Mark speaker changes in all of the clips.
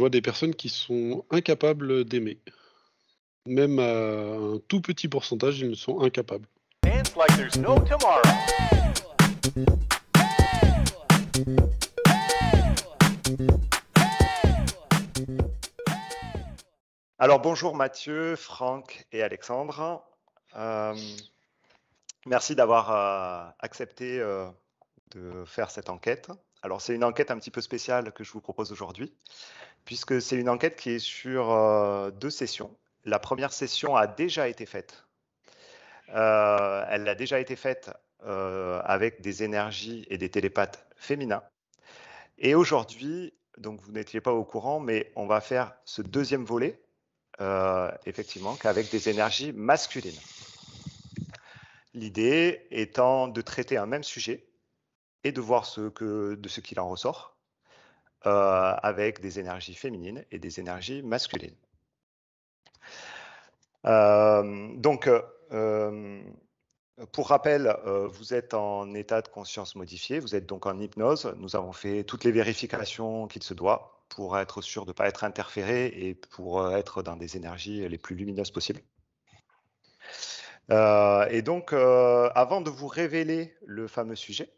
Speaker 1: vois des personnes qui sont incapables d'aimer. Même à un tout petit pourcentage, ils ne sont incapables.
Speaker 2: Dance like there's no tomorrow. Alors bonjour Mathieu, Franck et Alexandre. Merci d'avoir accepté de faire cette enquête. Alors c'est une enquête un petit peu spéciale que je vous propose aujourd'hui, puisque c'est une enquête qui est sur 2 sessions. La première session a déjà été faite. Elle a déjà été faite avec des énergies et des télépathes féminins. Et aujourd'hui, donc vous n'étiez pas au courant, mais on va faire ce deuxième volet, effectivement, qu'avec des énergies masculines. L'idée étant de traiter un même sujet et de voir ce qu'il en ressort avec des énergies féminines et des énergies masculines. Pour rappel, vous êtes en état de conscience modifié, vous êtes donc en hypnose. Nous avons fait toutes les vérifications qu'il se doit pour être sûr de ne pas être interféré et pour être dans des énergies les plus lumineuses possibles. Avant de vous révéler le fameux sujet,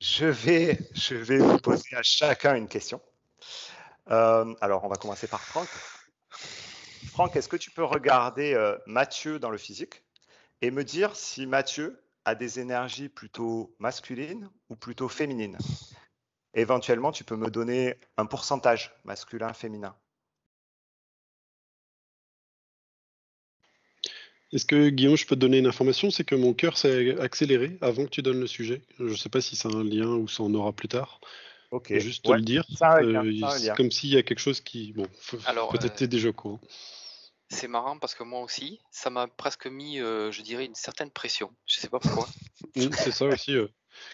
Speaker 2: je vais vous poser à chacun une question. Alors, on va commencer par Franck. Franck, est-ce que tu peux regarder Mathieu dans le physique et me dire si Mathieu a des énergies plutôt masculines ou plutôt féminines? Éventuellement, tu peux me donner un pourcentage masculin-féminin.
Speaker 1: Est-ce que, Guillaume, je peux te donner une information? C'est que mon cœur s'est accéléré avant que tu donnes le sujet. Je ne sais pas si c'est un lien ou ça en aura plus tard.
Speaker 2: Ok.
Speaker 1: Juste te
Speaker 2: Ouais,
Speaker 1: le dire.
Speaker 2: ça a un lien,
Speaker 1: C'est comme s'il y a quelque chose qui... Bon,
Speaker 3: Alors,
Speaker 1: peut-être t'es déjà au courant.
Speaker 3: c'est marrant parce que moi aussi, ça m'a presque mis, je dirais, une certaine pression. Je sais pas pourquoi.
Speaker 1: C'est ça aussi.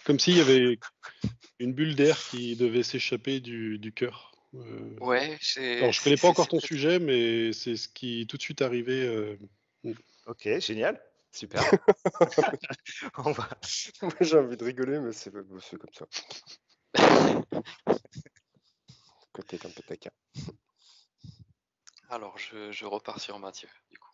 Speaker 1: Comme s'il y avait une bulle d'air qui devait s'échapper du cœur.
Speaker 3: Ouais,
Speaker 1: Alors, je connais pas encore ton
Speaker 3: peut-être-
Speaker 1: sujet, mais c'est ce qui tout de suite arrivé.
Speaker 2: Ok, génial. Super. On va...
Speaker 4: Moi, j'ai envie de rigoler, mais c'est comme ça. Côté un peu taquin.
Speaker 3: Alors, je repars sur Mathieu, du coup.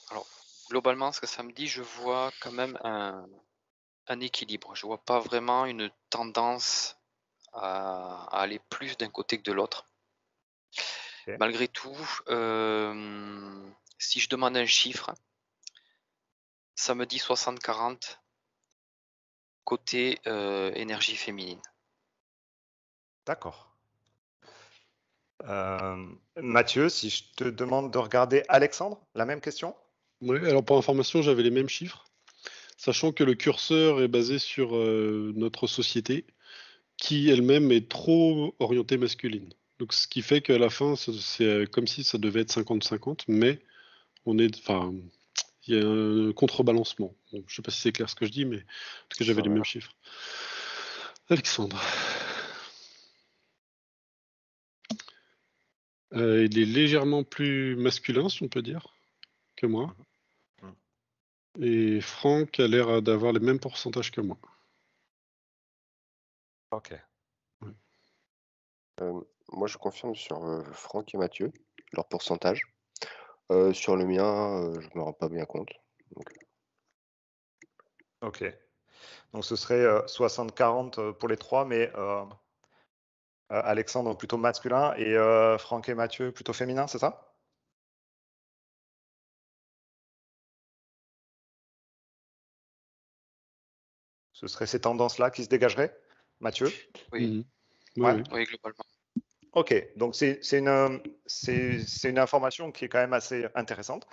Speaker 3: Alors, globalement, ce que ça me dit, je vois quand même un équilibre. Je vois pas vraiment une tendance à aller plus d'un côté que de l'autre.
Speaker 2: Ok.
Speaker 3: Malgré tout, si je demande un chiffre, ça me dit 60-40 côté énergie féminine.
Speaker 2: D'accord. Mathieu, si je te demande de regarder Alexandre, la même question?
Speaker 1: Ouais, alors pour information, j'avais les mêmes chiffres, sachant que le curseur est basé sur notre société, qui elle-même est trop orientée masculine. Donc ce qui fait qu'à la fin, c'est comme si ça devait être 50-50, mais enfin, il y a un contrebalancement. Bon, je sais pas si c'est clair ce que je dis, mais en tout cas, j'avais les mêmes chiffres. Alexandre. Il est légèrement plus masculin, si on peut dire, que moi. Et Franck a l'air d'avoir les mêmes pourcentages que moi.
Speaker 2: Ok.
Speaker 4: Moi, je confirme sur Franck et Mathieu, leur pourcentage. Sur le mien, je me rends pas bien compte.
Speaker 2: Ok. Donc ce serait 60-40 pour les trois, mais Alexandre plutôt masculin et Franck et Mathieu plutôt féminin, c'est ça? Ce seraient ces tendances-là qui se dégageraient, Mathieu?
Speaker 3: Oui,
Speaker 1: Oui.
Speaker 3: oui, globalement.
Speaker 2: Ok, donc c'est une information qui est quand même assez intéressante.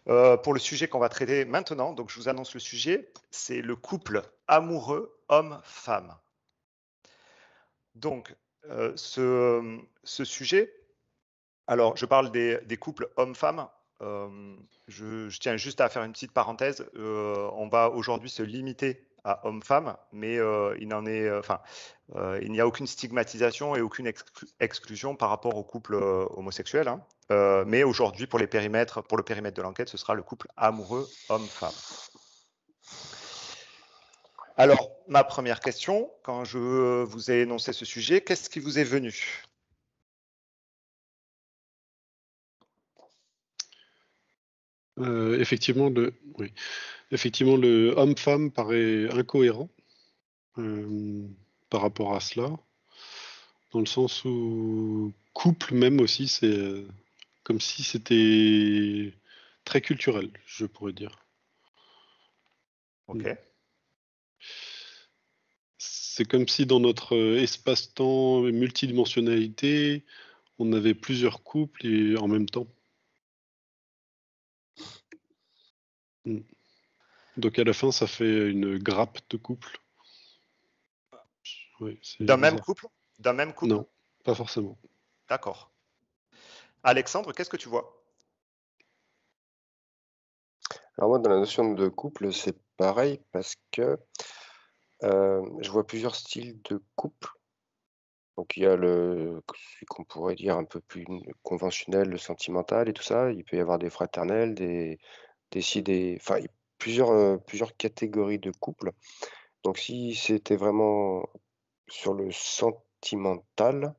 Speaker 2: Pour le sujet qu'on va traiter maintenant, donc je vous annonce le sujet, c'est le couple amoureux homme-femme. Donc, ce sujet, alors je parle des couples hommes-femmes. Je tiens juste à faire une petite parenthèse. On va aujourd'hui se limiter à homme-femme, mais il n'y a aucune stigmatisation et aucune exclusion par rapport au couple homosexuel. Hein. Mais aujourd'hui, pour le périmètre de l'enquête, ce sera le couple amoureux homme-femme. Alors, ma première question, quand je vous ai énoncé ce sujet, qu'est-ce qui vous est venu?
Speaker 1: Effectivement, oui. Effectivement, le homme-femme paraît incohérent par rapport à cela, dans le sens où couple même aussi, c'est comme si c'était très culturel, je pourrais dire.
Speaker 2: Ok.
Speaker 1: C'est comme si dans notre espace-temps et multidimensionnalité, on avait plusieurs couples et en même temps. Donc à la fin, ça fait une grappe de couple. Oui, c'est
Speaker 2: D'un même
Speaker 1: bizarre.
Speaker 2: couple? D'un même couple?
Speaker 1: Non, pas forcément.
Speaker 2: D'accord. Alexandre, qu'est-ce que tu vois?
Speaker 4: Alors moi, dans la notion de couple, c'est pareil parce que je vois plusieurs styles de couple. Donc il y a celui qu'on pourrait dire un peu plus conventionnel, le sentimental et tout ça. Il peut y avoir des fraternels, enfin plusieurs catégories de couples. Donc si c'était vraiment sur le sentimental,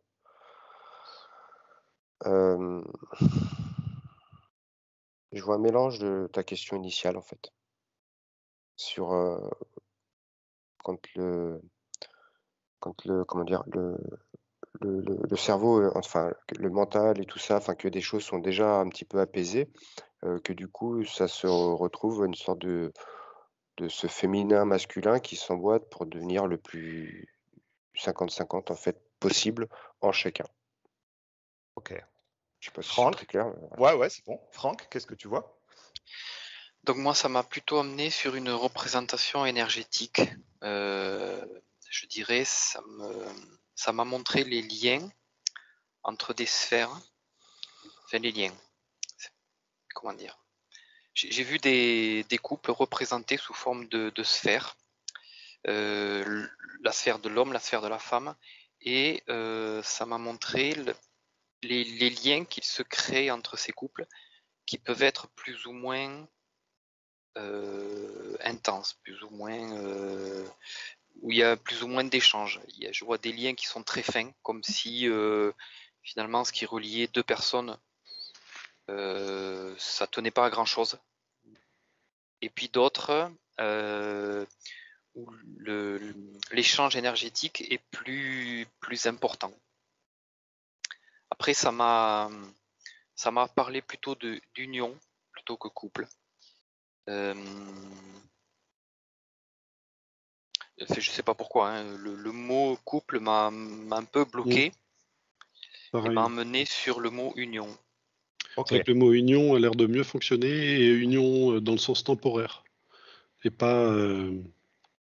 Speaker 4: je vois un mélange de ta question initiale en fait. Sur quand comment dire, le cerveau, enfin le mental et tout ça, enfin que des choses sont déjà un petit peu apaisées, que du coup ça se retrouve une sorte de ce féminin masculin qui s'emboîte pour devenir le plus 50-50 en fait possible en chacun.
Speaker 2: Ok.
Speaker 4: Je sais pas si c'est
Speaker 2: Franck?
Speaker 4: très clair.
Speaker 2: Ouais, c'est bon. Franck, qu'est-ce que tu vois?
Speaker 3: Donc moi, ça m'a plutôt amené sur une représentation énergétique. Je dirais, ça m'a montré les liens entre des sphères, enfin les liens, comment dire. J'ai vu des couples représentés sous forme de sphères, la sphère de l'homme, la sphère de la femme, et ça m'a montré les liens qui se créent entre ces couples, qui peuvent être plus ou moins intenses, plus ou moins où il y a plus ou moins d'échanges. Je vois des liens qui sont très fins, comme si finalement ce qui reliait deux personnes, ça tenait pas à grand chose. Et puis d'autres où l'échange énergétique est plus important. Après, ça m'a parlé plutôt d'union plutôt que couple. Je sais pas pourquoi, hein, le mot couple m'a un peu bloqué et
Speaker 1: Pareil.
Speaker 3: m'a amené sur le mot union.
Speaker 2: Ok.
Speaker 1: C'est vrai que le mot union a l'air de mieux fonctionner et union dans le sens temporaire et pas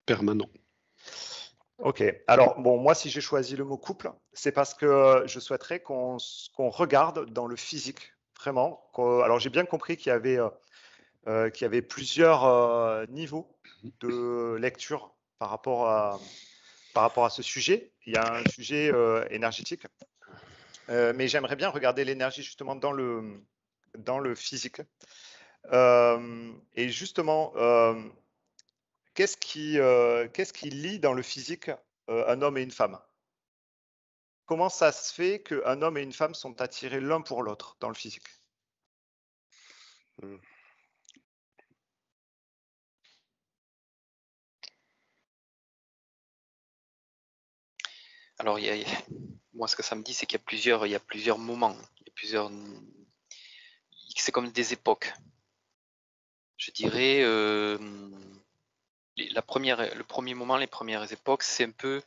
Speaker 1: permanent.
Speaker 2: Ok. Alors, bon, moi, si j'ai choisi le mot couple, c'est parce que je souhaiterais qu'on regarde dans le physique, vraiment. Alors, j'ai bien compris qu'il y avait plusieurs niveaux de lecture par rapport à ce sujet. Il y a un sujet énergétique, mais j'aimerais bien regarder l'énergie justement dans le physique. Et justement, qu'est-ce qui lie dans le physique un homme et une femme? Comment ça se fait qu'un homme et une femme sont attirés l'un pour l'autre dans le physique?
Speaker 4: Mmh.
Speaker 3: Alors, moi, ce que ça me dit, c'est qu'il y a plusieurs moments, c'est comme des époques. Je dirais, le premier moment, les premières époques, c'est un peu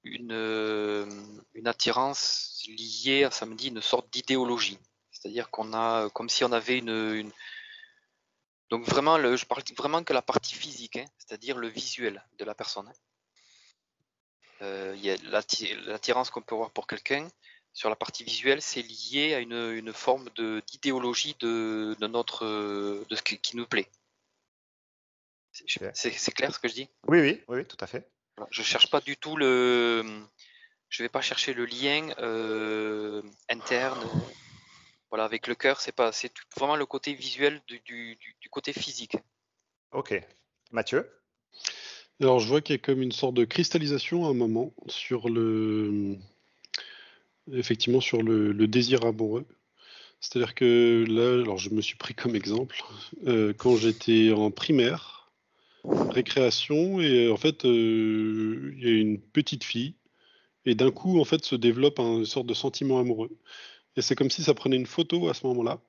Speaker 3: une attirance liée à, ça me dit, une sorte d'idéologie. C'est-à-dire qu'on a, comme si on avait donc vraiment, je parle vraiment que la partie physique, hein, c'est-à-dire le visuel de la personne. Il y a l'attirance qu'on peut avoir pour quelqu'un sur la partie visuelle, c'est lié à une forme d'idéologie de ce qui nous plaît. C'est clair ce que je dis?
Speaker 2: Oui, tout à fait.
Speaker 3: Voilà. Je cherche pas du tout je vais pas chercher le lien interne. Voilà, avec le cœur, c'est vraiment le côté visuel du côté physique.
Speaker 2: Ok. Mathieu?
Speaker 1: Alors, je vois qu'il y a comme une sorte de cristallisation à un moment effectivement, sur le désir amoureux. C'est-à-dire que là, alors je me suis pris comme exemple, quand j'étais en primaire, récréation, et en fait, il y a une petite fille, et d'un coup, en fait, se développe une sorte de sentiment amoureux. Et c'est comme si ça prenait une photo à ce moment-là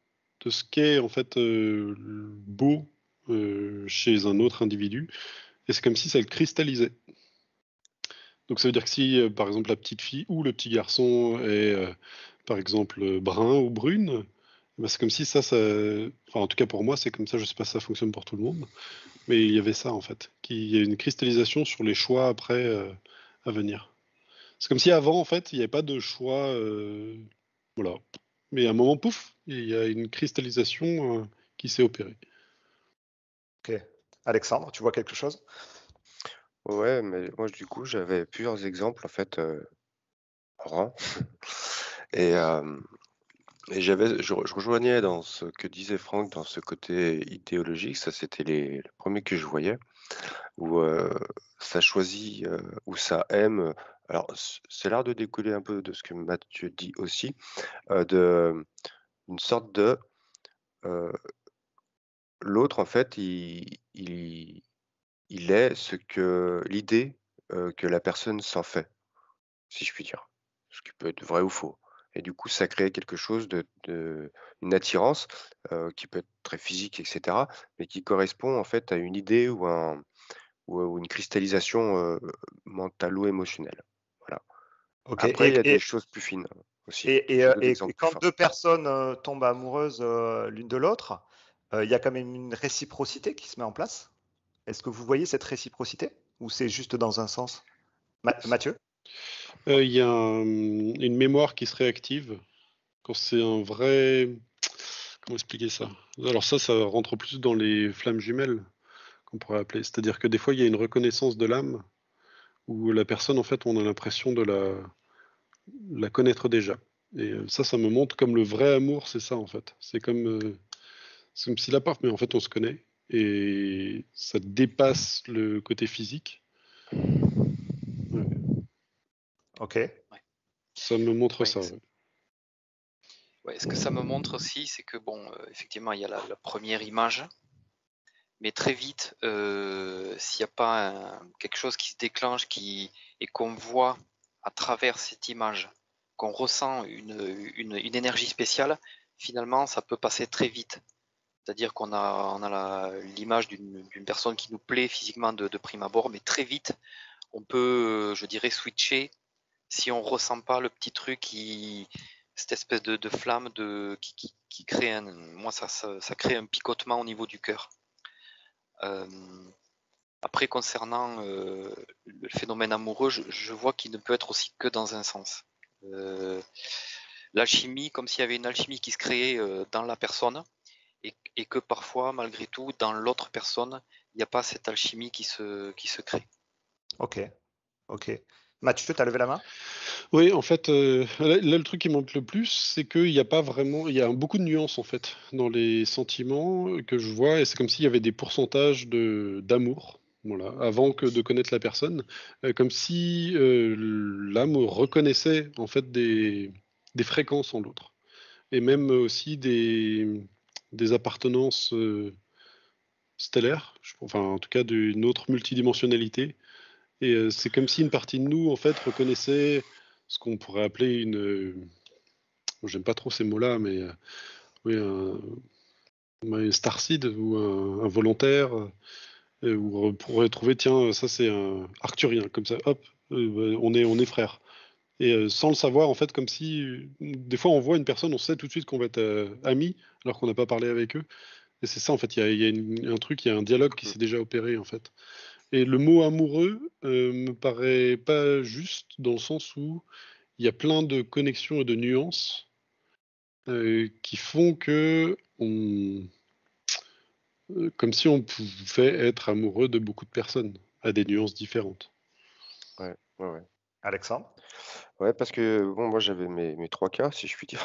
Speaker 1: de ce qu'est en fait beau chez un autre individu, et c'est comme si ça le cristallisait. Donc ça veut dire que si, par exemple, la petite fille ou le petit garçon est, par exemple, brun ou brune, bah, c'est comme si enfin en tout cas pour moi, c'est comme ça, je sais pas si ça fonctionne pour tout le monde, mais il y avait ça en fait, qu'il y a une cristallisation sur les choix après à venir. C'est comme si avant, en fait, il n'y avait pas de choix, voilà. Mais à un moment, pouf, il y a une cristallisation qui s'est opérée.
Speaker 2: Ok. Alexandre, tu vois quelque chose?
Speaker 4: Ouais, mais moi, du coup, j'avais plusieurs exemples, en fait, marrants. Et, je rejoignais dans ce que disait Franck, dans ce côté idéologique. Ça, c'était le premier que je voyais, où ça choisit, où ça aime. Alors, c'est l'art de découler un peu de ce que Mathieu dit aussi, une sorte de l'autre, en fait, il est ce que l'idée que la personne s'en fait, si je puis dire. Ce qui peut être vrai ou faux. Et du coup, ça crée quelque chose une attirance, qui peut être très physique et cetera, mais qui correspond en fait à une idée ou une cristallisation, mentalo-émotionnelle. Voilà.
Speaker 2: Ok.
Speaker 4: Après, il y a des choses plus fines aussi.
Speaker 2: Et,
Speaker 4: J'ai
Speaker 2: euh,
Speaker 4: d'autres
Speaker 2: et-
Speaker 4: exemples
Speaker 2: et
Speaker 4: plus
Speaker 2: quand
Speaker 4: fins.
Speaker 2: deux personnes tombent amoureuses l'une de l'autre, il y a quand même une réciprocité qui se met en place. Est-ce que vous voyez cette réciprocité ou c'est juste dans un sens? Mathieu?
Speaker 1: Il y a une mémoire qui se réactive quand c'est un vrai... Comment expliquer ça? Alors ça rentre plus dans les flammes jumelles, qu'on pourrait appeler. C'est-à-dire que des fois, il y a une reconnaissance de l'âme où la personne, en fait, on a l'impression de la connaître déjà. Et ça me montre comme le vrai amour, c'est ça, en fait. C'est comme si la part, mais en fait, on se connaît. Et ça dépasse le côté physique. Ouais.
Speaker 2: Ok.
Speaker 3: Ouais.
Speaker 1: Ça me montre
Speaker 3: Ouais,
Speaker 1: ça, ouais.
Speaker 3: ouais, ce que ça me montre aussi, c'est que bon, effectivement, il y a la première image, mais très vite, s'il n'y a pas quelque chose qui se déclenche et qu'on voit à travers cette image, qu'on ressent une énergie spéciale, finalement, ça peut passer très vite. C'est-à-dire qu'on a l'image d'une personne qui nous plaît physiquement de prime abord, mais très vite, on peut, je dirais, switcher si on ressent pas le petit truc cette espèce de flamme qui crée moi ça crée un picotement au niveau du cœur. Euh, Après, concernant le phénomène amoureux, je vois qu'il ne peut être aussi que dans un sens. L'alchimie, comme s'il y avait une alchimie qui se créait dans la personne, et que parfois, malgré tout, dans l'autre personne, il n'y a pas cette alchimie qui se crée.
Speaker 2: Ok. Ok. Mathieu, tu as levé la main?
Speaker 1: Oui, en fait, là, le truc qui manque le plus, c'est qu'il n'y a pas vraiment, il y a beaucoup de nuances en fait dans les sentiments que je vois, et c'est comme s'il y avait des pourcentages d'amour, voilà, avant que de connaître la personne, comme si l'âme reconnaissait en fait des fréquences en l'autre, et même aussi des appartenances stellaires, enfin en tout cas d'une autre multidimensionnalité. Et c'est comme si une partie de nous, en fait, reconnaissait ce qu'on pourrait appeler j'aime pas trop ces mots-là, mais oui, un starseed ou un volontaire, où on pourrait trouver, tiens, ça c'est un arcturien, comme ça, hop, bah, on est frères. Et sans le savoir, en fait, comme si, des fois, on voit une personne, on sait tout de suite qu'on va être amis, alors qu'on n'a pas parlé avec eux. Et c'est ça, en fait, il y a un truc, il y a un dialogue qui
Speaker 4: Mmh.
Speaker 1: s'est déjà opéré, en fait. Et le mot amoureux me paraît pas juste dans le sens où il y a plein de connexions et de nuances qui font que comme si on pouvait être amoureux de beaucoup de personnes à des nuances différentes.
Speaker 4: Ouais, ouais, ouais.
Speaker 2: Alexandre?
Speaker 4: Ouais, parce que bon, moi, j'avais mes 3 cas, si je puis dire.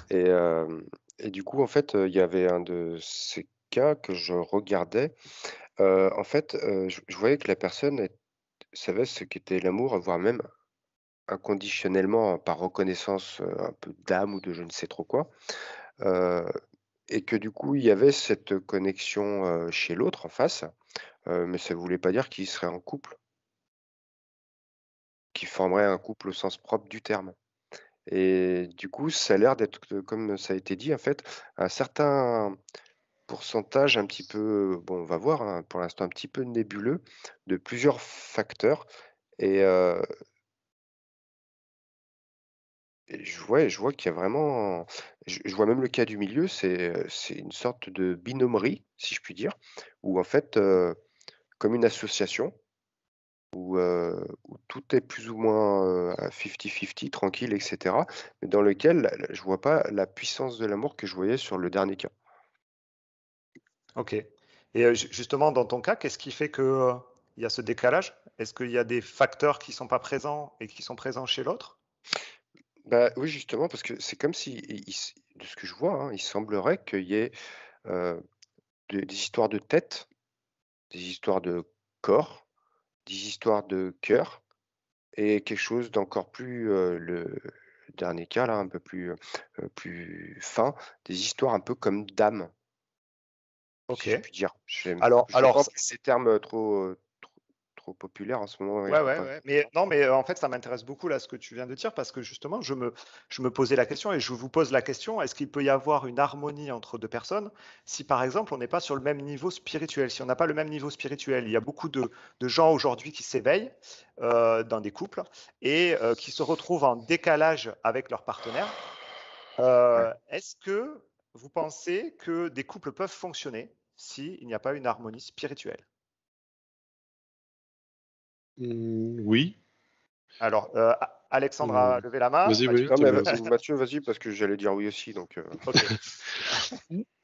Speaker 4: Et du coup, en fait, il y avait un de ces cas que je regardais. En fait, je voyais que la personne savait ce qu'était l'amour, voire même inconditionnellement, par reconnaissance, un peu d'âme ou de je ne sais trop quoi, heu et que du coup, il y avait cette connexion, chez l'autre en face, mais ça ne voulait pas dire qu'ils seraient en couple, qu'ils formeraient un couple au sens propre du terme et du coup, ça a l'air d'être, comme ça a été dit en fait, un certain pourcentage un petit peu, bon, on va voir, hein, pour l'instant un petit peu nébuleux, de plusieurs facteurs et je vois qu'il y a vraiment je vois même le cas du milieu, c'est une sorte de binômerie, si je puis dire, où en fait, comme une association où tout est plus ou moins, à 50-50, tranquille et cetera, mais dans lequel je vois pas la puissance de l'amour que je voyais sur le dernier cas.
Speaker 2: OK. Et justement, dans ton cas, qu'est-ce qui fait que, il y a ce décalage? Est-ce qu'il y a des facteurs qui sont pas présents et qui sont présents chez l'autre?
Speaker 4: Bah, oui, justement, parce que c'est comme si de ce que je vois, hein, il semblerait qu'il y ait, heu, des histoires de tête, des histoires de corps, des histoires de cœur et quelque chose d'encore plus, le dernier cas là, un peu plus fin, des histoires un peu comme d'âme, si je
Speaker 2: OK.
Speaker 4: puis dire.
Speaker 2: Alors
Speaker 4: Je veux
Speaker 2: alors
Speaker 4: pas employer ces termes, trop populaires en ce moment et
Speaker 2: Ouais,
Speaker 4: pour
Speaker 2: ouais,
Speaker 4: pas
Speaker 2: ouais. Mais non, mais en fait, ça m'intéresse beaucoup là ce que tu viens de dire parce que justement, je me posais la question et je vous pose la question, est-ce qu'il peut y avoir une harmonie entre deux personnes si par exemple on n'est pas sur le même niveau spirituel? Si on n'a pas le même niveau spirituel, il y a beaucoup de gens aujourd'hui qui s'éveillent dans des couples et qui se retrouvent en décalage avec leur partenaire.
Speaker 4: ouais.
Speaker 2: Est-ce que vous pensez que des couples peuvent fonctionner s'il n'y a pas une harmonie spirituelle?
Speaker 1: Oui.
Speaker 2: Alors, Alexandre a
Speaker 1: Mmh.
Speaker 2: levé la main.
Speaker 1: Vas-y, oui,
Speaker 2: Mathieu?
Speaker 4: Non,
Speaker 1: tu
Speaker 4: mais
Speaker 1: veux aussi.
Speaker 4: Mathieu, vas-y parce que j'allais dire oui aussi donc
Speaker 2: OK.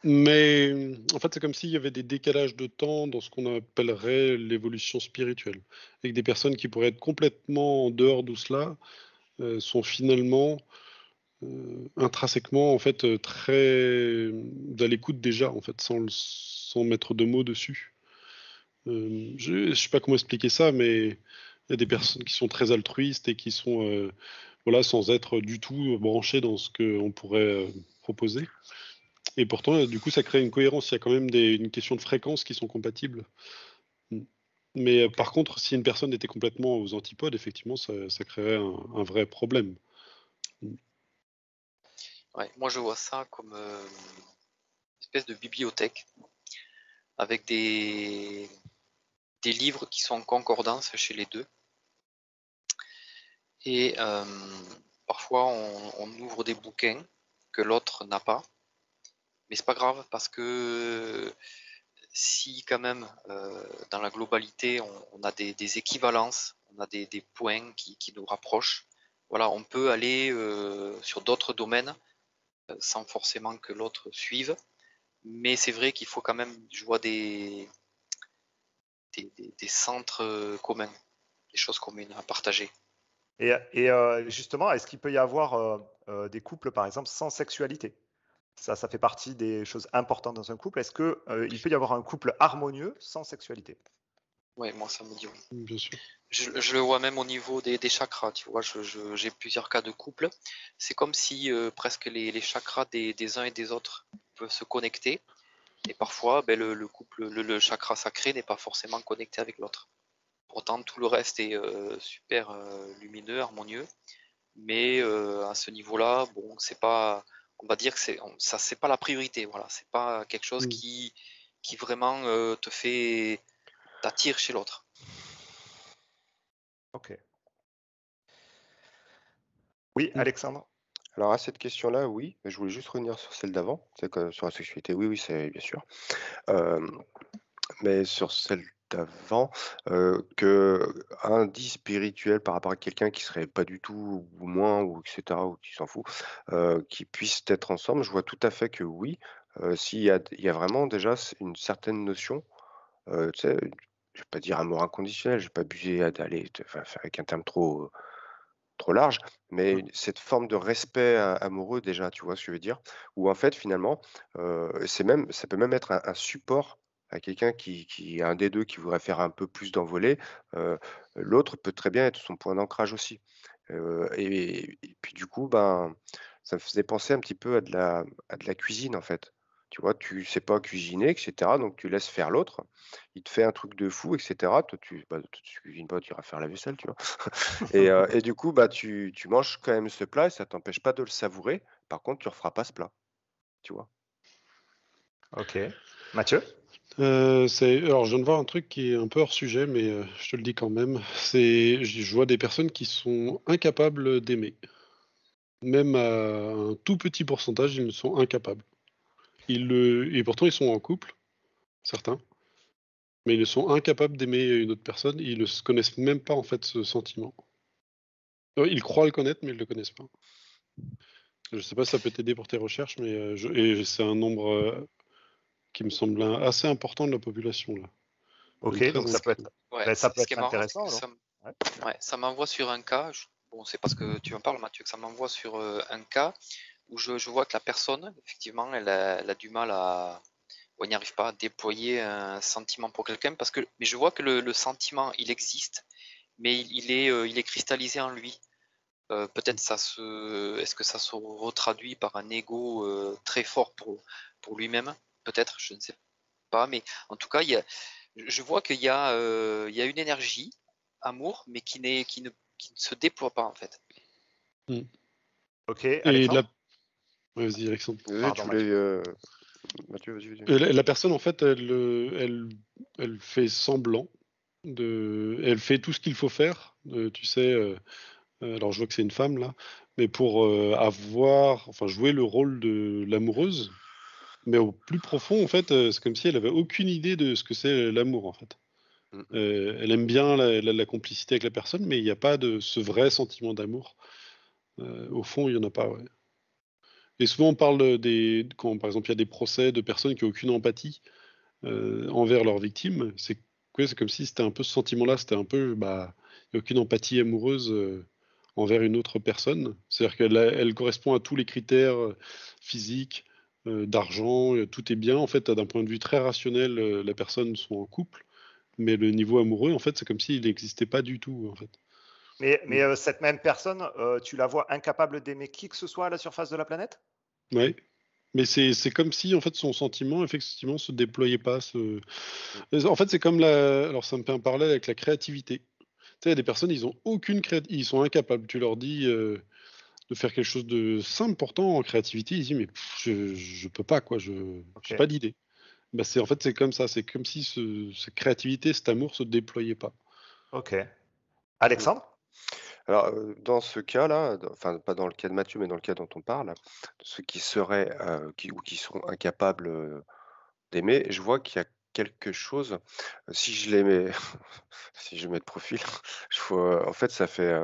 Speaker 1: Mais en fait, c'est comme s'il y avait des décalages de temps dans ce qu'on appellerait l'évolution spirituelle et que des personnes qui pourraient être complètement en dehors de cela, sont finalement, intrinsèquement, en fait, très, à l'écoute déjà, en fait, sans mettre de mots dessus. Je sais pas comment expliquer ça, mais il y a des personnes qui sont très altruistes et qui sont, voilà, sans être du tout branchées dans ce qu'on pourrait, proposer. Et pourtant, du coup, ça crée une cohérence. Il y a quand même une question de fréquences qui sont compatibles. Mm. Mais
Speaker 2: OK.
Speaker 1: par contre, si une personne était complètement aux antipodes, effectivement, ça créerait un vrai problème. Mm.
Speaker 3: Ouais, moi je vois ça comme une espèce de bibliothèque avec des livres qui sont en concordance chez les deux. Et parfois on ouvre des bouquins que l'autre n'a pas. Mais c'est pas grave parce que si quand même dans la globalité on a des équivalences, on a des points qui nous rapprochent, voilà, on peut aller sur d'autres domaines sans forcément que l'autre suive. Mais c'est vrai qu'il faut quand même, je vois des centres communs, des choses communes à partager.
Speaker 2: Et justement, est-ce qu'il peut y avoir, des couples, par exemple, sans sexualité? Ça fait partie des choses importantes dans un couple. Est-ce que, il peut y avoir un couple harmonieux sans sexualité?
Speaker 3: Ouais, moi ça me dit oui.
Speaker 1: Bien sûr.
Speaker 3: Je le vois même au niveau des chakras, tu vois, j'ai plusieurs cas de couple. C'est comme si presque les chakras des uns et des autres peuvent se connecter. Et parfois, ben, le couple, le chakra sacré n'est pas forcément connecté avec l'autre. Pourtant, tout le reste est super lumineux, harmonieux. Mais à ce niveau-là, bon, c'est pas, on va dire que ça, c'est pas la priorité. Voilà, c'est pas quelque chose
Speaker 1: Mm.
Speaker 3: qui vraiment t'attire chez l'autre.
Speaker 2: OK. Oui,
Speaker 1: Mm.
Speaker 2: Alexandre?
Speaker 4: alors à cette question-là, oui, mais je voulais juste revenir sur celle d'avant, c'est que sur la sexualité, oui, oui, c'est bien sûr. Hem, mais sur celle d'avant, qu'un dit spirituel par rapport à quelqu'un qui serait pas du tout ou moins ou et cetera, ou qui s'en fout, qui puissent être ensemble, je vois tout à fait que oui, s'il y a vraiment déjà une certaine notion, tu sais, je vais pas dire amour inconditionnel, je vais pas abuser d'aller enfin, faire avec un terme trop large, mais
Speaker 2: Mmh.
Speaker 4: cette forme de respect amoureux déjà, tu vois ce que je veux dire? Où en fait finalement, ça peut même être un support à quelqu'un qui a un des 2 qui voudrait faire un peu plus d'envolée, l'autre peut très bien être son point d'ancrage aussi. Et puis du coup, ben, ça me faisait penser un petit peu à de la cuisine, en fait. Tu vois, tu sais pas cuisiner et cetera, donc tu laisses faire l'autre. Il te fait un truc de fou et cetera. Toi, tu cuisines pas, tu iras faire la vaisselle, tu vois? Et du coup, bah, tu manges quand même ce plat et ça t'empêche pas de le savourer. Par contre, tu referas pas ce plat, tu vois?
Speaker 2: Ok. Mathieu?
Speaker 1: Alors, je viens de voir un truc qui est un peu hors sujet, mais je te le dis quand même. Je vois des personnes qui sont incapables d'aimer. Même à un tout petit pourcentage, ils ne sont incapables. Et pourtant, ils sont en couple, certains, mais ils sont incapables d'aimer une autre personne. Ils ne se connaissent même pas, en fait, ce sentiment. Ils croient le connaître, mais ils ne le connaissent pas. Je sais pas si ça peut t'aider pour tes recherches, mais et c'est un nombre qui me semble assez important de la population, là. Même
Speaker 2: Ok,
Speaker 1: très
Speaker 2: donc ça peut
Speaker 1: important.
Speaker 2: être,
Speaker 3: Ouais,
Speaker 2: ben, ça peut
Speaker 3: ce qui est
Speaker 2: être
Speaker 3: marrant, c'est
Speaker 2: intéressant
Speaker 3: que
Speaker 2: alors. Ouais.
Speaker 3: ouais, ça m'envoie sur un cas. Bon, c'est parce que tu en parles, Mathieu, que ça m'envoie sur un cas où je vois que la personne, effectivement, elle a du mal à, ou elle n'y arrive pas à déployer un sentiment pour quelqu'un, mais je vois que le sentiment, il existe, mais il est cristallisé en lui. Peut-être est-ce que ça se retraduit par un ego très fort pour lui-même? Peut-être, je ne sais pas, mais en tout cas, je vois il y a une énergie, amour, mais qui ne se déploie pas en fait.
Speaker 1: Mm.
Speaker 2: Ok,
Speaker 1: Et la...
Speaker 2: Alexandre?
Speaker 1: Ouais, vas-y, Alexandre.
Speaker 4: Désolé, tu
Speaker 2: Pardon,
Speaker 4: voulais,
Speaker 2: Mathieu.
Speaker 4: Mathieu, vas-y, vas-y.
Speaker 1: La personne, en fait, elle fait semblant elle fait tout ce qu'il faut faire, tu sais. Alors, je vois que c'est une femme là, mais pour enfin, jouer le rôle de l'amoureuse. Mais au plus profond, en fait, c'est comme si elle avait aucune idée de ce que c'est l'amour, en fait.
Speaker 4: Mmh mh.
Speaker 1: Elle aime bien la complicité avec la personne, mais il n'y a pas de ce vrai sentiment d'amour. Au fond, il y en a pas, ouais. Et souvent, on parle quand, par exemple, il y a des procès de personnes qui ont aucune empathie envers leurs victimes. Ouais, c'est comme si c'était un peu ce sentiment-là. C'était un peu, bah, il n'y a aucune empathie amoureuse envers une autre personne. C'est-à-dire elle correspond à tous les critères physiques, d'argent, tout est bien. En fait, d'un point de vue très rationnel, la personne sont en couple, mais le niveau amoureux, en fait, c'est comme s'il n'existait pas du tout, en fait.
Speaker 2: Mais cette même personne, tu la vois incapable d'aimer qui que ce soit à la surface de la planète?
Speaker 1: Ouais. Mais c'est comme si, en fait, son sentiment, effectivement, se déployait pas.
Speaker 4: Mmh.
Speaker 1: En fait, c'est comme alors ça me fait un parallèle avec la créativité. Tu sais, il y a des personnes, ils ont aucune créativité, ils sont incapables. Tu leur dis de faire quelque chose de simple, pourtant en créativité, ils disent mais je peux pas quoi, je
Speaker 2: Ok,
Speaker 1: j'ai pas d'idée. Bah en fait c'est comme ça, c'est comme si cette créativité, cet amour se déployait pas.
Speaker 2: ok.
Speaker 4: Mmh.
Speaker 2: Alexandre?
Speaker 4: Alors, dans ce cas-là, enfin, pas dans le cas de Mathieu, mais dans le cas dont on parle, ceux qui seraient, qui seront incapables, d'aimer, je vois qu'il y a quelque chose, si je les mets si je mets de profil, je vois en fait, ça fait,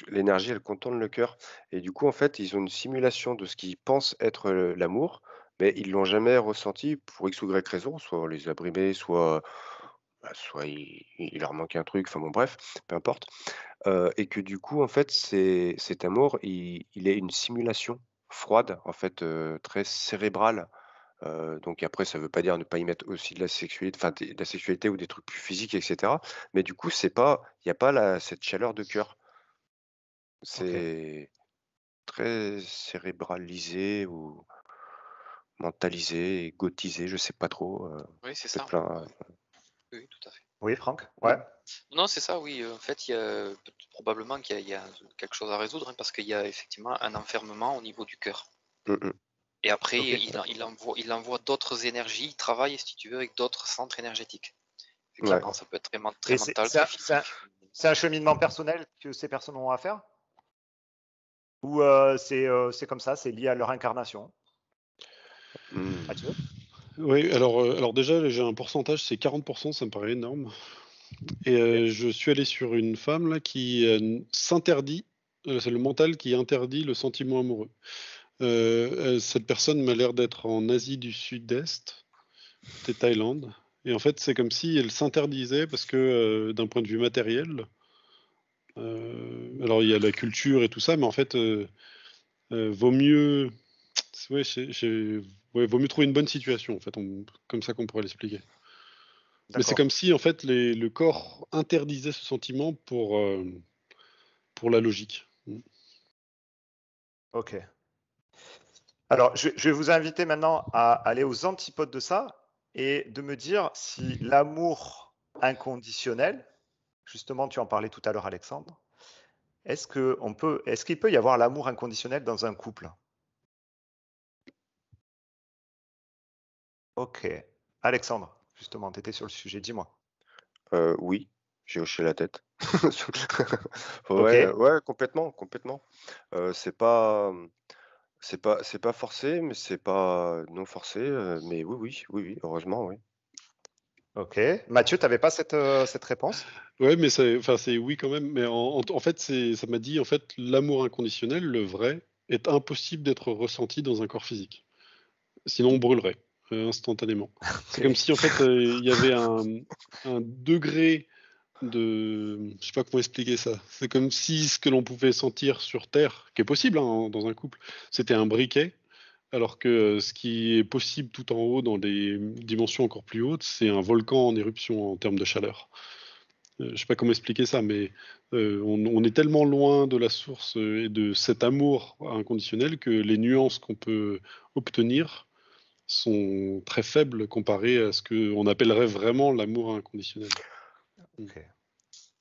Speaker 4: l'énergie, elle contourne le cœur et du coup, en fait, ils ont une simulation de ce qu'ils pensent être, l'amour, mais ils l'ont jamais ressenti pour X ou Y raison, soit on les a brimés, soit, bah, soit il leur manque un truc, enfin bon bref, peu importe. Et que du coup, en fait, cet amour, il est une simulation froide, en fait, très cérébrale. Donc après, ça veut pas dire ne pas y mettre aussi de la sexualité, enfin de la sexualité ou des trucs plus physiques et cetera. Mais du coup, il y a pas cette chaleur de cœur.
Speaker 2: Ok.
Speaker 4: C'est très cérébralisé ou mentalisé, gothisé, je sais pas trop,
Speaker 3: Oui, c'est
Speaker 4: peut-être
Speaker 3: ça.
Speaker 4: plein.
Speaker 3: Ouais. Oui, oui, tout à fait.
Speaker 2: Oui, Franck?
Speaker 4: Mmh.
Speaker 2: Ouais.
Speaker 3: Non, c'est ça, oui. En fait, probablement qu'il y a quelque chose à résoudre, hein, parce qu'il y a effectivement un enfermement au niveau du cœur.
Speaker 4: Mmh mh.
Speaker 3: Et après,
Speaker 2: Ok.
Speaker 3: il envoie d'autres énergies, il travaille, si tu veux, avec d'autres centres énergétiques.
Speaker 4: Ouais.
Speaker 3: Effectivement, ça peut être très
Speaker 2: Et
Speaker 3: mental, très physique.
Speaker 2: c'est un cheminement personnel que ces personnes ont à faire? Ou c'est comme ça, c'est lié à leur incarnation?
Speaker 4: Mmh.
Speaker 2: Mathieu?
Speaker 1: Oui, alors déjà, j'ai un pourcentage, c'est 40%, ça me paraît énorme. Et
Speaker 2: Ok.
Speaker 1: je suis allé sur une femme là qui s'interdit, c'est le mental qui interdit le sentiment amoureux. Cette personne m'a l'air d'être en Asie du Sud-Est, peut-être Thaïlande. Et en fait, c'est comme si elle s'interdisait parce que d'un point de vue matériel, alors il y a la culture et tout ça, mais en fait, vaut mieux, ouais, ouais, vaut mieux trouver une bonne situation, en fait, comme ça qu'on pourrait l'expliquer. Mais c'est
Speaker 2: D'accord.
Speaker 1: comme si en fait le corps interdisait ce sentiment pour la logique.
Speaker 2: Ok. Alors, je vais vous inviter maintenant à aller aux antipodes de ça et de me dire si l'amour inconditionnel, justement, tu en parlais tout à l'heure, Alexandre, est-ce qu'il peut y avoir l'amour inconditionnel dans un couple? Ok. Alexandre, justement, tu étais sur le sujet, dis-moi.
Speaker 4: Oui, j'ai hoché la tête.
Speaker 2: Ok.
Speaker 4: Ouais, complètement, complètement. C'est pas, c'est pas forcé, mais c'est pas non forcé, mais oui, heureusement, oui.
Speaker 2: Ok. Mathieu, tu n'avais pas cette réponse?
Speaker 1: Ouais, mais c'est oui quand même. Mais en fait, ça m'a dit en fait l'amour inconditionnel, le vrai, est impossible d'être ressenti dans un corps physique. Sinon, on brûlerait instantanément. C'est comme
Speaker 2: Ok.
Speaker 1: si en fait il y avait un degré je sais pas comment expliquer ça. C'est comme si ce que l'on pouvait sentir sur Terre, qui est possible dans un couple, c'était un briquet, alors que ce qui est possible tout en haut, dans des dimensions encore plus hautes, c'est un volcan en éruption en termes de chaleur. Je sais pas comment expliquer ça, mais on est tellement loin de la source et de cet amour inconditionnel que les nuances qu'on peut obtenir sont très faibles comparées à ce qu'on appellerait vraiment l'amour inconditionnel.
Speaker 2: Ok.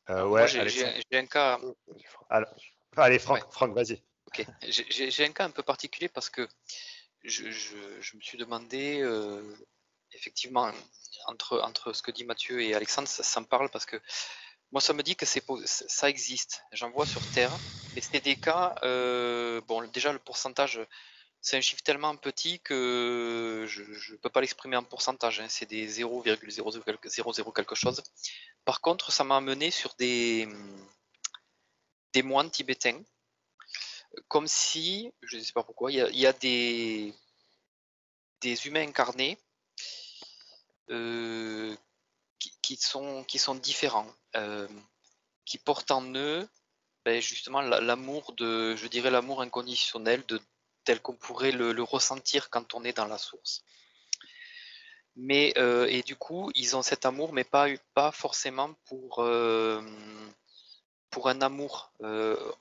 Speaker 3: Alors, moi,
Speaker 2: Ouais, Alexandre.
Speaker 3: j'ai un cas.
Speaker 4: Vas-y, Franck.
Speaker 2: Alors, allez,
Speaker 3: Ouais,
Speaker 2: Franck, vas-y.
Speaker 3: ok. J'ai un cas un peu particulier parce que je me suis demandé, effectivement, entre ce que dit Mathieu et Alexandre, ça me parle parce que moi, ça me dit que ça existe. J'en vois sur Terre, mais c'est des cas. Bon, déjà, le pourcentage, c'est un chiffre tellement petit que je ne peux pas l'exprimer en pourcentage, hein. C'est des 0,00 quelque chose. Par contre, ça m'a amené sur des moines tibétains, comme si, je ne sais pas pourquoi, il y a des humains incarnés euh, qui sont différents, qui portent en eux justement l'amour je dirais l'amour inconditionnel tel qu'on pourrait le ressentir quand on est dans la source. Mais et du coup, ils ont cet amour, mais pas forcément pour un amour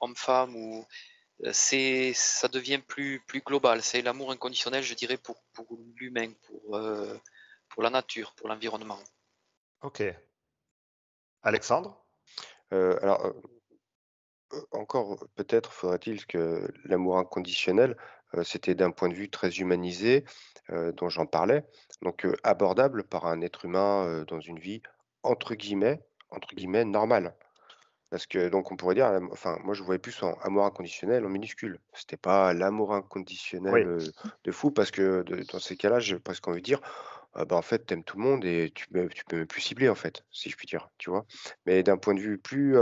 Speaker 3: homme-femme ou ça devient plus global. C'est l'amour inconditionnel, je dirais, pour l'humain, pour la nature, pour l'environnement.
Speaker 2: Ok. Alexandre?
Speaker 4: Alors, encore peut-être faudrait-il que l'amour inconditionnel, c'était d'un point de vue très humanisé, dont j'en parlais, donc abordable par un être humain, dans une vie entre guillemets «normale». Parce que donc on pourrait dire, enfin moi je voyais plus en amour inconditionnel en minuscule. C'était pas l'amour inconditionnel,
Speaker 2: Oui.
Speaker 4: de fou parce que dans ces cas-là, j'ai presque envie de dire, bah, en fait, t'aimes tout le monde et tu peux même plus cibler en fait, si je puis dire, tu vois? Mais d'un point de vue plus,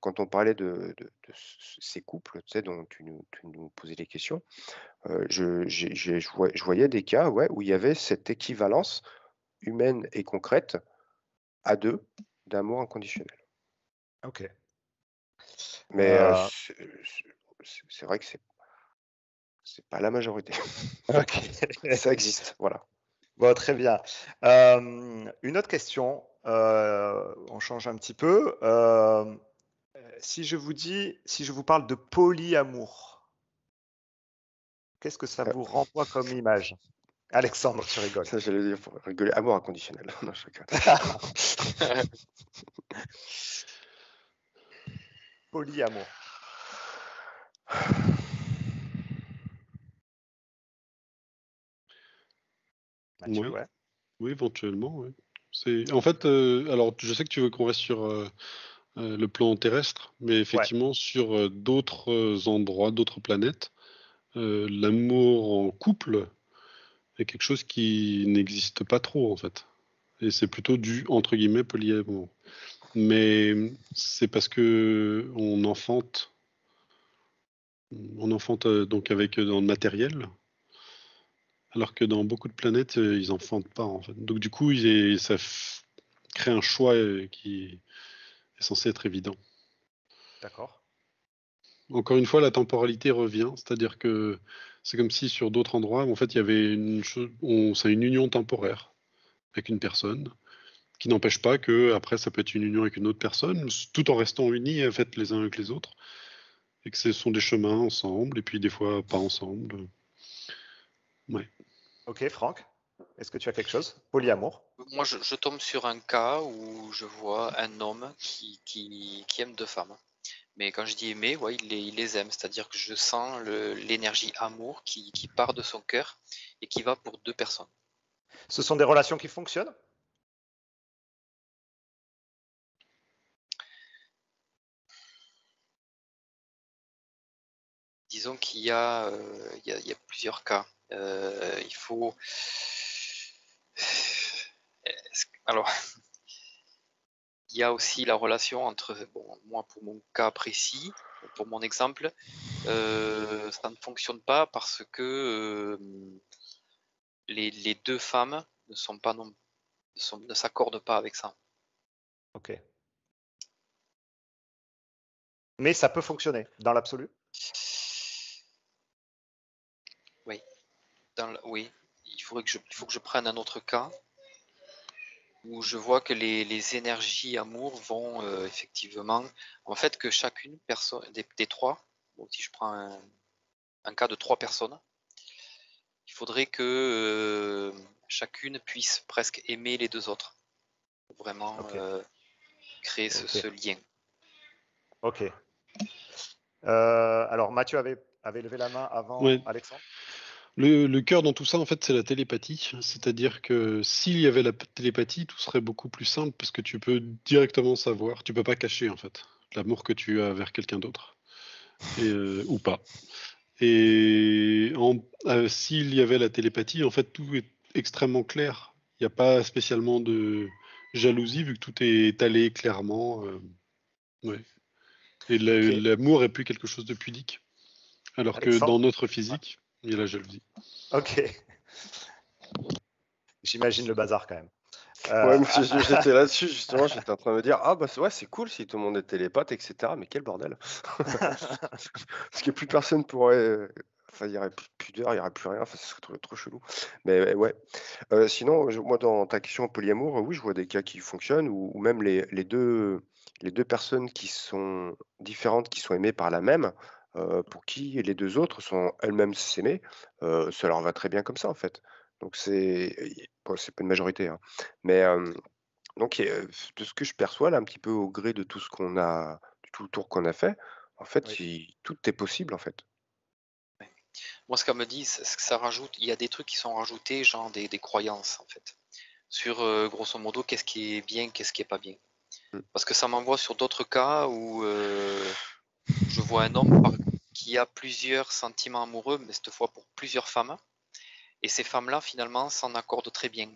Speaker 4: quand on parlait de ces couples, tu sais, dont tu nous posais des questions, je voyais des cas, ouais, où il y avait cette équivalence humaine et concrète à 2 d'amour inconditionnel.
Speaker 2: Ok.
Speaker 4: Mais, c'est vrai que c'est pas la majorité.
Speaker 2: Ok.
Speaker 4: Ça existe, voilà.
Speaker 2: Bon, très bien. Une autre question, on change un petit peu. Si je vous parle de polyamour, qu'est-ce que ça
Speaker 4: Heu,
Speaker 2: vous renvoie comme image? Alexandre, tu rigoles.
Speaker 4: ça j'allais dire pour rigoler, amour inconditionnel. Non, je rigole.
Speaker 2: Polyamour. Mathieu,
Speaker 1: Oui,
Speaker 2: ouais.
Speaker 1: oui, éventuellement, oui. En fait, alors je sais que tu veux qu'on reste sur le plan terrestre, mais
Speaker 2: Ouais.
Speaker 1: effectivement sur d'autres endroits, d'autres planètes, l'amour en couple est quelque chose qui n'existe pas trop en fait. Et c'est plutôt du entre guillemets polyamour. Mais c'est parce que on enfante donc avec dans le matériel, alors que dans beaucoup de planètes, ils enfantent pas en fait. Donc du coup, crée un choix qui est censé être évident.
Speaker 2: D'accord.
Speaker 1: Encore une fois, la temporalité revient, c'est-à-dire que c'est comme si sur d'autres endroits, en fait, il y avait c'est une union temporaire avec une personne qui n'empêche pas que après ça peut être une union avec une autre personne, tout en restant unis en fait les uns avec les autres, et que ce sont des chemins ensemble, et puis des fois pas ensemble. Ouais.
Speaker 2: Ok, Franck, est-ce que tu as quelque chose? Polyamour.
Speaker 3: Moi, je tombe sur un cas où je vois un homme qui aime deux femmes. Mais quand je dis aimer, ouais, il les aime, c'est-à-dire que je sens l'énergie amour qui part de son cœur et qui va pour deux personnes.
Speaker 2: Ce sont des relations qui fonctionnent?
Speaker 3: Disons qu'il y a, il y a plusieurs cas. Il faut. Alors, il y a aussi la relation entre, bon, moi pour mon cas précis, pour mon exemple, ça ne fonctionne pas parce que les deux femmes ne sont pas ne s'accordent pas avec ça.
Speaker 2: Ok. Mais ça peut fonctionner dans l'absolu?
Speaker 3: Oui, oui. Il faut que je prenne un autre cas où je vois que les énergies amour vont effectivement, en fait, que chacune personne des trois, bon, si je prends un cas de trois personnes, il faudrait que chacune puisse presque aimer les deux autres pour vraiment
Speaker 2: Ok.
Speaker 3: créer
Speaker 2: Ok.
Speaker 3: ce lien.
Speaker 2: Ok. Alors, Mathieu avait levé la main avant
Speaker 1: Ouais.
Speaker 2: Alexandre.
Speaker 1: Le cœur dans tout ça, en fait, c'est la télépathie. C'est-à-dire que s'il y avait la télépathie, tout serait beaucoup plus simple parce que tu peux directement savoir. Tu peux pas cacher, en fait, l'amour que tu as vers quelqu'un d'autre. Ou pas. Et s'il y avait la télépathie, en fait, tout est extrêmement clair. Il n'y a pas spécialement de jalousie vu que tout est étalé clairement. Ouais. Et
Speaker 2: Ok.
Speaker 1: l'amour est plus quelque chose de pudique. Alors que dans
Speaker 2: Alexandre?
Speaker 1: notre physique, il y a la jalousie.
Speaker 2: Ok. J'imagine le bazar quand même.
Speaker 4: Ouais, moi, j'étais là-dessus, justement, j'étais en train de me dire, ah bah ouais, c'est cool si tout le monde est télépathe, etc. Mais quel bordel. Parce que plus personne pourrait. Enfin, il n'y aurait plus de pudeur, il n'y aurait plus rien, enfin, ce serait trop chelou. Mais ouais. Sinon, moi, dans ta question polyamour, oui, je vois des cas qui fonctionnent, ou même les deux personnes qui sont différentes, qui sont aimées par la même, pour qui les deux autres sont elles-mêmes s'aimer, ça leur va très bien comme ça, en fait. Donc, bon, c'est pas une majorité, hein. Mais donc, de ce que je perçois là, un petit peu au gré de tout ce qu'on a, de tout le tour qu'on a fait, en fait,
Speaker 2: Oui.
Speaker 4: tout est possible, en fait.
Speaker 3: Moi, ce qu'elle me dit, c'est que ça rajoute, il y a des trucs qui sont rajoutés, genre des croyances, en fait, sur grosso modo, qu'est-ce qui est bien, qu'est-ce qui est pas bien.
Speaker 4: Mm.
Speaker 3: Parce que ça m'envoie sur d'autres cas où je vois un homme qui a plusieurs sentiments amoureux, mais cette fois pour plusieurs femmes. Et ces femmes-là, finalement, s'en accordent très bien.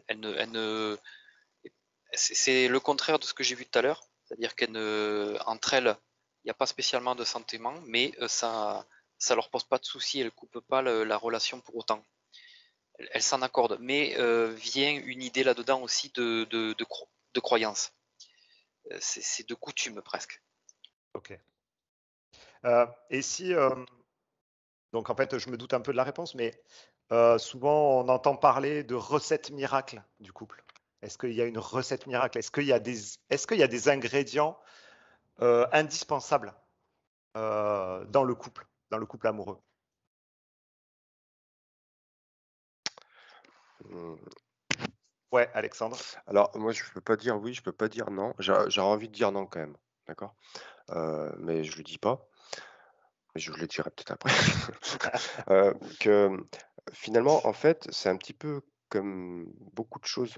Speaker 3: C'est le contraire de ce que j'ai vu tout à l'heure. C'est-à-dire qu'entre elles, il n'y a pas spécialement de sentiments, mais ça leur pose pas de soucis. Elles ne coupent pas la relation pour autant. Elles s'en accordent. Mais vient une idée là-dedans aussi de croyance. C'est de coutume presque.
Speaker 2: Ok. Et si, donc en fait, je me doute un peu de la réponse, mais souvent on entend parler de recette miracle du couple. Est-ce qu'il y a une recette miracle? Est-ce qu'il y a des ingrédients indispensables dans le couple amoureux?
Speaker 4: Mmh.
Speaker 2: Ouais, Alexandre.
Speaker 4: Alors, moi, je peux pas dire oui, je peux pas dire non. J'aurais envie de dire non quand même, d'accord? Mais je le dis pas, mais je le dirai peut-être après. Que finalement, en fait, c'est un petit peu comme beaucoup de choses.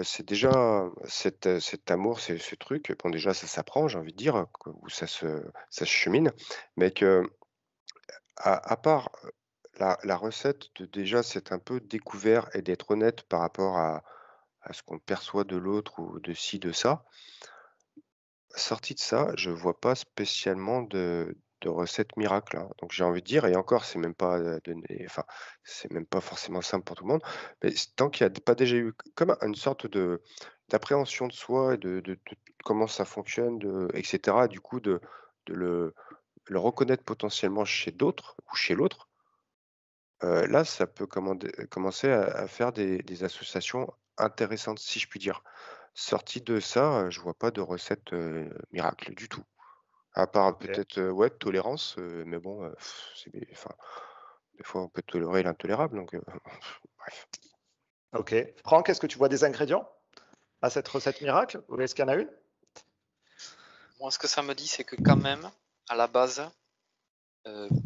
Speaker 4: C'est déjà cet amour, ce truc, bon déjà ça s'apprend, j'ai envie de dire, ou ça se chemine, mais à part, la recette de déjà s'être un peu découvert et d'être honnête par rapport à ce qu'on perçoit de l'autre ou de ci, de ça, sorti de ça, je vois pas spécialement de recette miracle, hein. Donc j'ai envie de dire et encore c'est même pas, donné enfin, c'est même pas forcément simple pour tout le monde, mais tant qu'il y a pas déjà eu comme une sorte d'appréhension de soi et de comment ça fonctionne, et cetera, du coup de le reconnaître potentiellement chez d'autres ou chez l'autre, là ça peut commencer à faire des associations intéressantes, si je puis dire. sorti de ça, je vois pas de recette, miracle du tout. À part
Speaker 2: Ok.
Speaker 4: peut-être, ouais, tolérance, mais bon, enfin, des fois on peut tolérer l'intolérable donc bref.
Speaker 2: Ok. Franck, est-ce que tu vois des ingrédients à cette recette miracle ou est-ce qu'il y en a une?
Speaker 3: Moi, ce que ça me dit, c'est que quand même, à la base,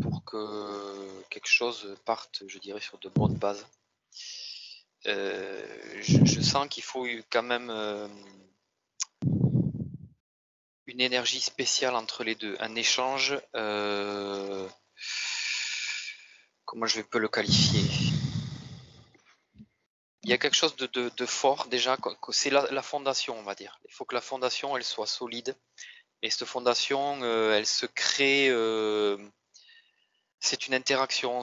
Speaker 3: pour que quelque chose parte, je dirais, sur de bonnes bases, je sens qu'il faut quand même une énergie spéciale entre les deux, un échange. Comment je peux le qualifier? Il y a quelque chose de fort déjà, c'est la fondation, on va dire. Il faut que la fondation, elle soit solide. Et cette fondation, elle se crée. C'est une interaction.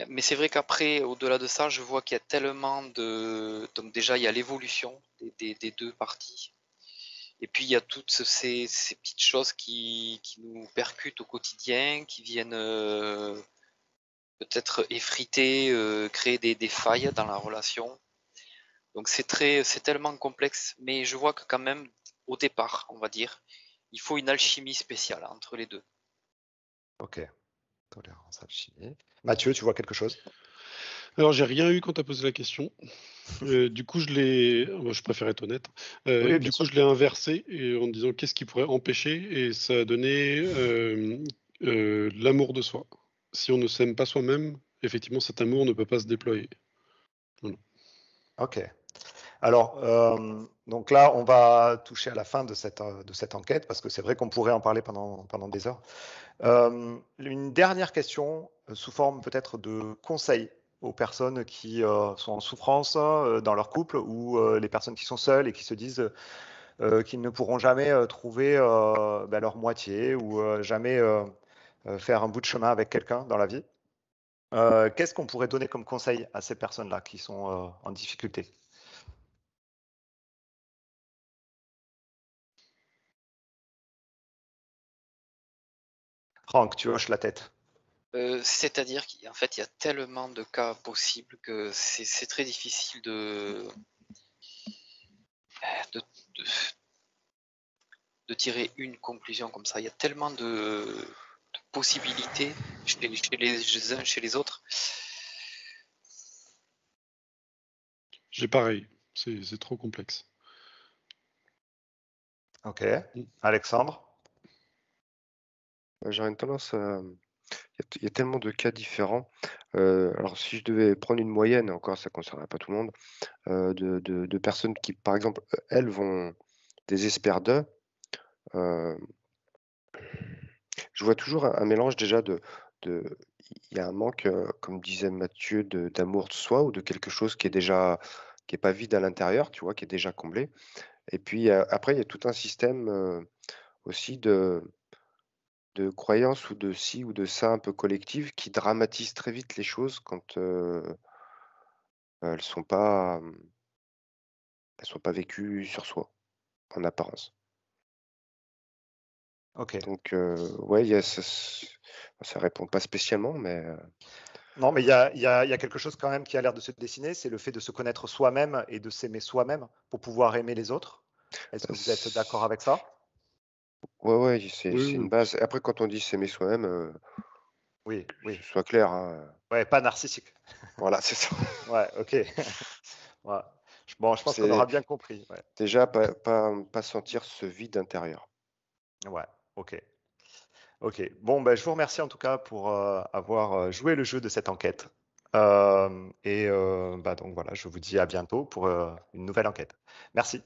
Speaker 3: Mais c'est vrai qu'après, au-delà de ça, je vois qu'il y a tellement de. Donc déjà, il y a l'évolution des deux parties. Et puis il y a toutes ces petites choses qui nous percutent au quotidien, qui viennent peut-être effriter, créer des failles dans la relation. Donc c'est tellement complexe, mais je vois que quand même, au départ, on va dire, il faut une alchimie spéciale entre les deux.
Speaker 2: Ok. Tolérance, alchimie. Mathieu, tu vois quelque chose?
Speaker 1: Alors, j'ai rien eu quand tu as posé la question. Du coup, je préfère être honnête.
Speaker 2: Oui, bien
Speaker 1: Du coup,
Speaker 2: sûr.
Speaker 1: je l'ai inversé en me disant qu'est-ce qui pourrait empêcher, et ça a donné l'amour de soi. Si on ne s'aime pas soi-même, effectivement, cet amour ne peut pas se déployer. Voilà.
Speaker 2: Ok. Alors, donc là, on va toucher à la fin de cette enquête parce que c'est vrai qu'on pourrait en parler pendant des heures. Une dernière question sous forme peut-être de conseil aux personnes qui sont en souffrance dans leur couple ou les personnes qui sont seules et qui se disent qu'ils ne pourront jamais trouver leur moitié ou jamais faire un bout de chemin avec quelqu'un dans la vie. Qu'est-ce qu'on pourrait donner comme conseil à ces personnes-là qui sont en difficulté? Franck, tu hoches la tête.
Speaker 3: C'est-à-dire qu'en fait, il y a tellement de cas possibles que c'est très difficile de, de- de tirer une conclusion comme ça. Il y a tellement de possibilités chez les uns, chez les autres.
Speaker 1: J'ai pareil. C'est trop complexe.
Speaker 2: Ok. Alexandre?
Speaker 4: J'aurais une tendance à il y a tellement de cas différents. Alors si je devais prendre une moyenne, encore ça ne concernerait pas tout le monde, de personnes qui, par exemple, elles vont désespèrent d'eux, heu, je vois toujours un mélange déjà de il y a un manque, comme disait Mathieu, d'amour de soi ou de quelque chose qui est pas vide à l'intérieur, tu vois? Qui est déjà comblé et puis, après il y a tout un système, aussi de croyances ou de ci ou de ça un peu collective qui dramatise très vite les choses quand, elles sont pas vécues sur soi, en apparence.
Speaker 2: Ok.
Speaker 4: Donc, ouais, il y a ça répond pas spécialement, mais,
Speaker 2: Non, mais il y a quelque chose quand même qui a l'air de se dessiner, c'est le fait de se connaître soi-même et de s'aimer soi-même pour pouvoir aimer les autres. Est-ce que vous êtes d'accord avec ça?
Speaker 4: ouais, ouais,
Speaker 1: Oui,
Speaker 4: c'est une
Speaker 1: oui.
Speaker 4: base. Après quand on dit s'aimer soi-même,
Speaker 2: Oui,
Speaker 4: que
Speaker 2: oui.
Speaker 4: ce soit clair, hein,
Speaker 2: Ouais, pas narcissique.
Speaker 4: voilà, c'est ça.
Speaker 2: Ouais, ok. Ouais. Bon, je pense qu'on
Speaker 4: C'est
Speaker 2: aura bien compris. Ouais,
Speaker 4: déjà pas sentir ce vide intérieur.
Speaker 2: ouais, ok. Ok. Bon, ben, je vous remercie en tout cas pour avoir joué le jeu de cette enquête. Donc voilà, je vous dis à bientôt pour une nouvelle enquête. Merci.